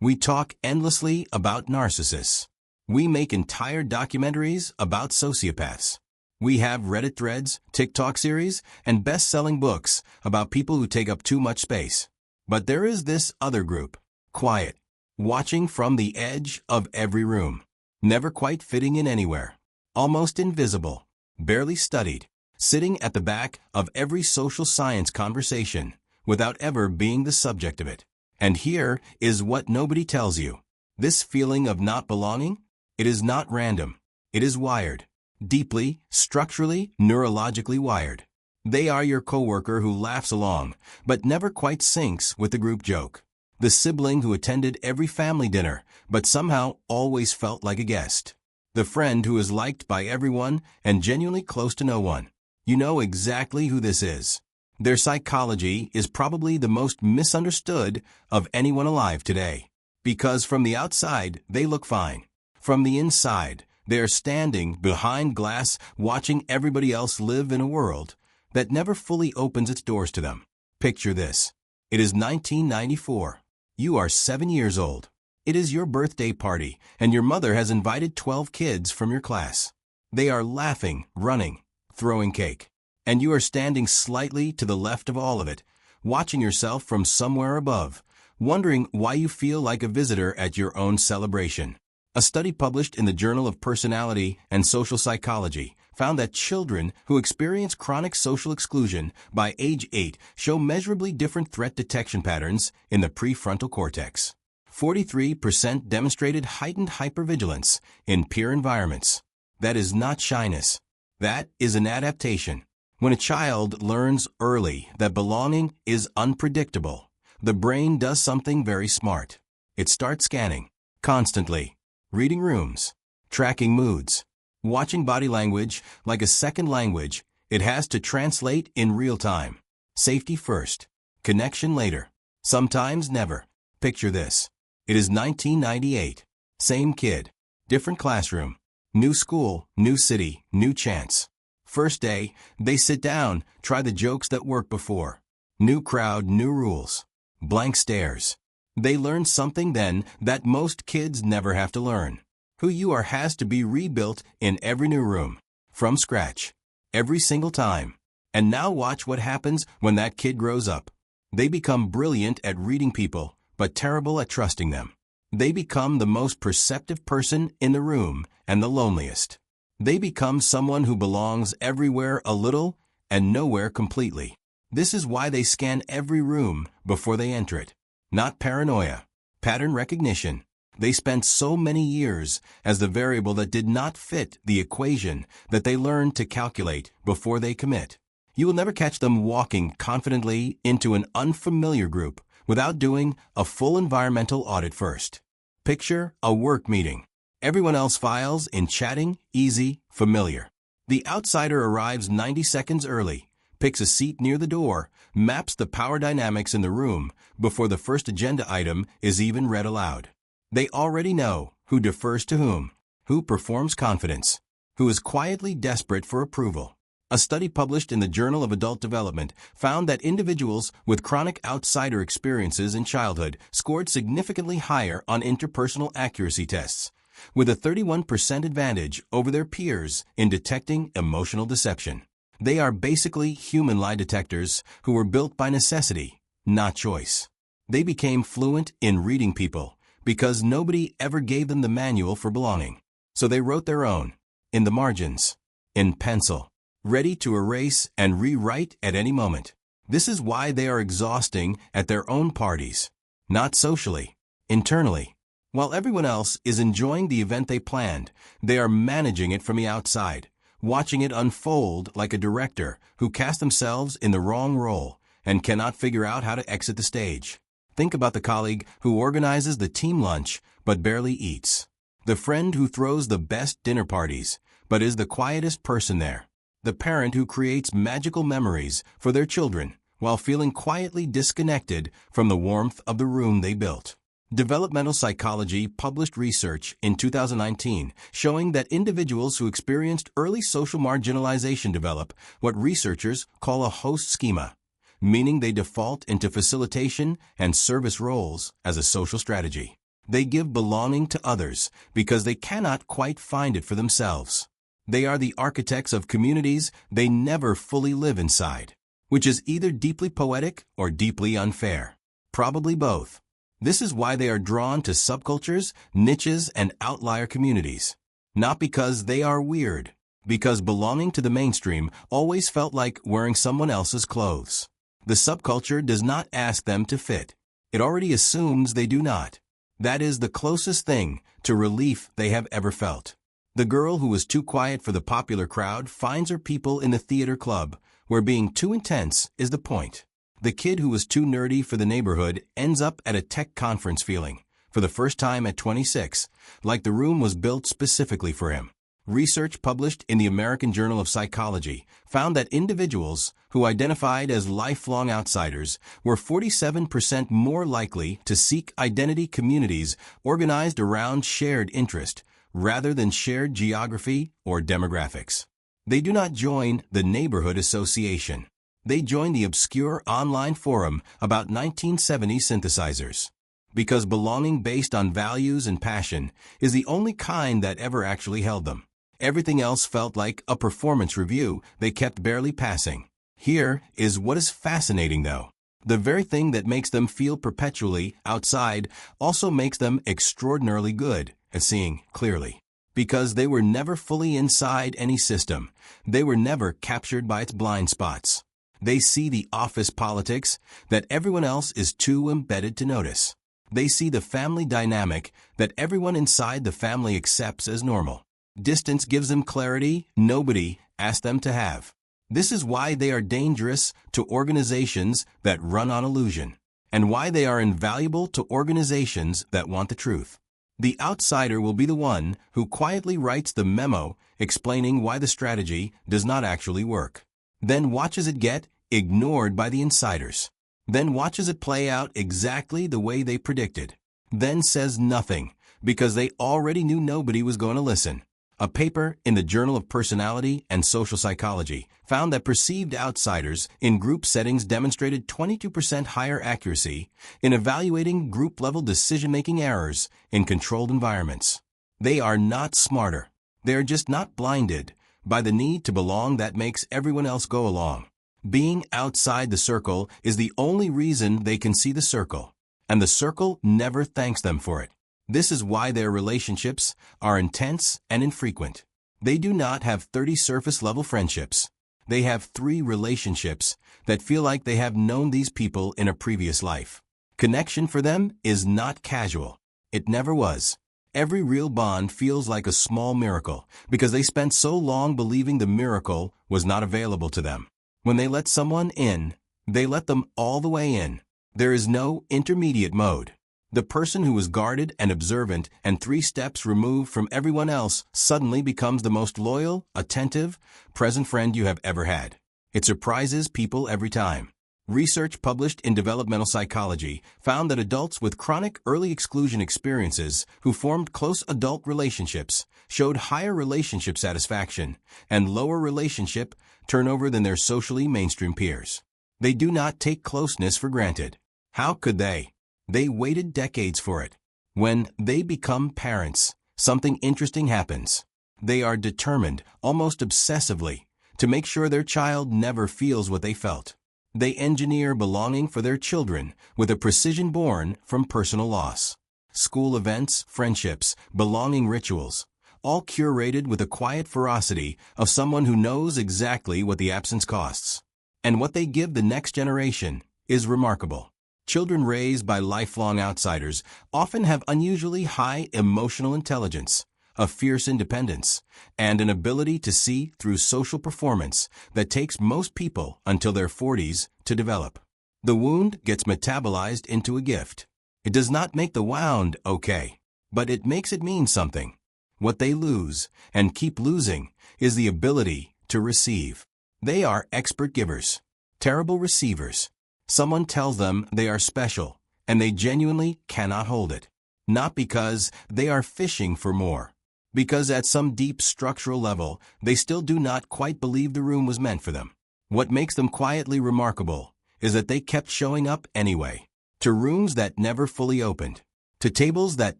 We talk endlessly about narcissists. We make entire documentaries about sociopaths. We have Reddit threads, TikTok series, and best-selling books about people who take up too much space. But there is this other group, quiet, watching from the edge of every room, never quite fitting in anywhere, almost invisible, barely studied, sitting at the back of every social science conversation without ever being the subject of it. And here is what nobody tells you. This feeling of not belonging, it is not random. It is wired. Deeply, structurally, neurologically wired. They are your coworker who laughs along, but never quite syncs with the group joke. The sibling who attended every family dinner, but somehow always felt like a guest. The friend who is liked by everyone and genuinely close to no one. You know exactly who this is. Their psychology is probably the most misunderstood of anyone alive today. Because from the outside, they look fine. From the inside, they are standing behind glass watching everybody else live in a world that never fully opens its doors to them. Picture this. It is 1994. You are 7 years old. It is your birthday party, and your mother has invited 12 kids from your class. They are laughing, running, throwing cake. And you are standing slightly to the left of all of it, watching yourself from somewhere above, wondering why you feel like a visitor at your own celebration. A study published in the Journal of Personality and Social Psychology found that children who experience chronic social exclusion by age 8 show measurably different threat detection patterns in the prefrontal cortex. 43% demonstrated heightened hypervigilance in peer environments. That is not shyness. That is an adaptation. When a child learns early that belonging is unpredictable, the brain does something very smart. It starts scanning, constantly, reading rooms, tracking moods, watching body language like a second language it has to translate in real time. Safety first, connection later, sometimes never. Picture this. It is 1998. Same kid, different classroom, new school, new city, new chance. First day, they sit down, try the jokes that worked before. New crowd, new rules. Blank stares. They learn something then that most kids never have to learn. Who you are has to be rebuilt in every new room. From scratch. Every single time. And now watch what happens when that kid grows up. They become brilliant at reading people, but terrible at trusting them. They become the most perceptive person in the room and the loneliest. They become someone who belongs everywhere a little and nowhere completely. This is why they scan every room before they enter it. Not paranoia. Pattern recognition. They spent so many years as the variable that did not fit the equation that they learned to calculate before they commit. You will never catch them walking confidently into an unfamiliar group without doing a full environmental audit first. Picture a work meeting. Everyone else files in chatting, easy, familiar. The outsider arrives 90 seconds early, picks a seat near the door, maps the power dynamics in the room before the first agenda item is even read aloud. They already know who defers to who performs confidence, who is quietly desperate for approval. A study published in the Journal of Adult Development found that individuals with chronic outsider experiences in childhood scored significantly higher on interpersonal accuracy tests, with a 31% advantage over their peers in detecting emotional deception. They are basically human lie detectors who were built by necessity, not choice. They became fluent in reading people because nobody ever gave them the manual for belonging. So they wrote their own, in the margins, in pencil, ready to erase and rewrite at any moment. This is why they are exhausting at their own parties, not socially, internally. While everyone else is enjoying the event they planned, they are managing it from the outside, watching it unfold like a director who cast themselves in the wrong role and cannot figure out how to exit the stage. Think about the colleague who organizes the team lunch but barely eats. The friend who throws the best dinner parties but is the quietest person there. The parent who creates magical memories for their children while feeling quietly disconnected from the warmth of the room they built. Developmental Psychology published research in 2019 showing that individuals who experienced early social marginalization develop what researchers call a host schema, meaning they default into facilitation and service roles as a social strategy. They give belonging to others because they cannot quite find it for themselves. They are the architects of communities they never fully live inside, which is either deeply poetic or deeply unfair. Probably both. This is why they are drawn to subcultures, niches, and outlier communities. Not because they are weird, because belonging to the mainstream always felt like wearing someone else's clothes. The subculture does not ask them to fit. It already assumes they do not. That is the closest thing to relief they have ever felt. The girl who was too quiet for the popular crowd finds her people in the theater club, where being too intense is the point. The kid who was too nerdy for the neighborhood ends up at a tech conference feeling, for the first time at 26, like the room was built specifically for him. Research published in the American Journal of Psychology found that individuals who identified as lifelong outsiders were 47% more likely to seek identity communities organized around shared interest rather than shared geography or demographics. They do not join the neighborhood association. They join the obscure online forum about 1970 synthesizers. Because belonging based on values and passion is the only kind that ever actually held them. Everything else felt like a performance review they kept barely passing. Here is what is fascinating though. The very thing that makes them feel perpetually outside also makes them extraordinarily good at seeing clearly. Because they were never fully inside any system, they were never captured by its blind spots. They see the office politics that everyone else is too embedded to notice. They see the family dynamic that everyone inside the family accepts as normal. Distance gives them clarity nobody asked them to have. This is why they are dangerous to organizations that run on illusion, and why they are invaluable to organizations that want the truth. The outsider will be the one who quietly writes the memo explaining why the strategy does not actually work. Then watches it get ignored by the insiders. Then watches it play out exactly the way they predicted. Then says nothing, because they already knew nobody was going to listen. A paper in the Journal of Personality and Social Psychology found that perceived outsiders in group settings demonstrated 22% higher accuracy in evaluating group-level decision-making errors in controlled environments. They are not smarter. They are just not blinded by the need to belong that makes everyone else go along. Being outside the circle is the only reason they can see the circle, and the circle never thanks them for it. This is why their relationships are intense and infrequent. They do not have 30 surface-level friendships. They have 3 relationships that feel like they have known these people in a previous life. Connection for them is not casual. It never was. Every real bond feels like a small miracle because they spent so long believing the miracle was not available to them. When they let someone in, they let them all the way in. There is no intermediate mode. The person who is guarded and observant and 3 steps removed from everyone else suddenly becomes the most loyal, attentive, present friend you have ever had. It surprises people every time. Research published in Developmental Psychology found that adults with chronic early exclusion experiences who formed close adult relationships showed higher relationship satisfaction and lower relationship turnover than their socially mainstream peers. They do not take closeness for granted. How could they? They waited decades for it. When they become parents, something interesting happens. They are determined, almost obsessively, to make sure their child never feels what they felt. They engineer belonging for their children with a precision born from personal loss. School events, friendships, belonging rituals, all curated with the quiet ferocity of someone who knows exactly what the absence costs. And what they give the next generation is remarkable. Children raised by lifelong outsiders often have unusually high emotional intelligence, a fierce independence, and an ability to see through social performance that takes most people until their 40s to develop. The wound gets metabolized into a gift. It does not make the wound okay, but it makes it mean something. What they lose, and keep losing, is the ability to receive. They are expert givers, terrible receivers. Someone tells them they are special, and they genuinely cannot hold it. Not because they are fishing for more. Because at some deep structural level, they still do not quite believe the room was meant for them. What makes them quietly remarkable is that they kept showing up anyway, to rooms that never fully opened, to tables that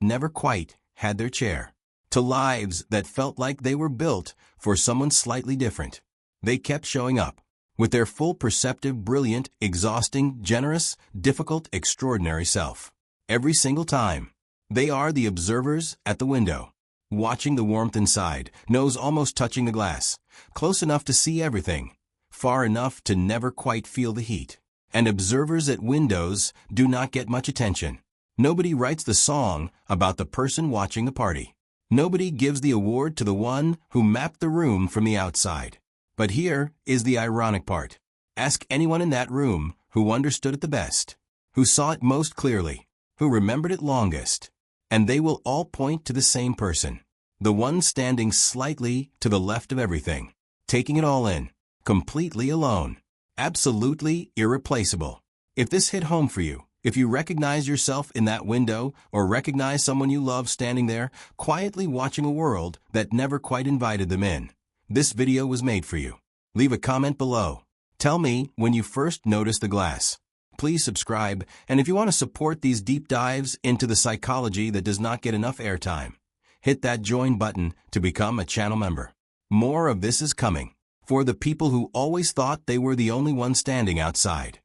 never quite had their chair, to lives that felt like they were built for someone slightly different. They kept showing up, with their full perceptive, brilliant, exhausting, generous, difficult, extraordinary self. Every single time. They are the observers at the window, watching the warmth inside, nose almost touching the glass, close enough to see everything, far enough to never quite feel the heat. And observers at windows do not get much attention. Nobody writes the song about the person watching the party. Nobody gives the award to the one who mapped the room from the outside. But here is the ironic part. Ask anyone in that room who understood it the best, who saw it most clearly, who remembered it longest, and they will all point to the same person, the one standing slightly to the left of everything, taking it all in, completely alone, absolutely irreplaceable. If this hit home for you, if you recognize yourself in that window or recognize someone you love standing there, quietly watching a world that never quite invited them in, this video was made for you. Leave a comment below. Tell me when you first noticed the glass. Please subscribe, and if you want to support these deep dives into the psychology that does not get enough airtime, hit that join button to become a channel member. More of this is coming, for the people who always thought they were the only ones standing outside.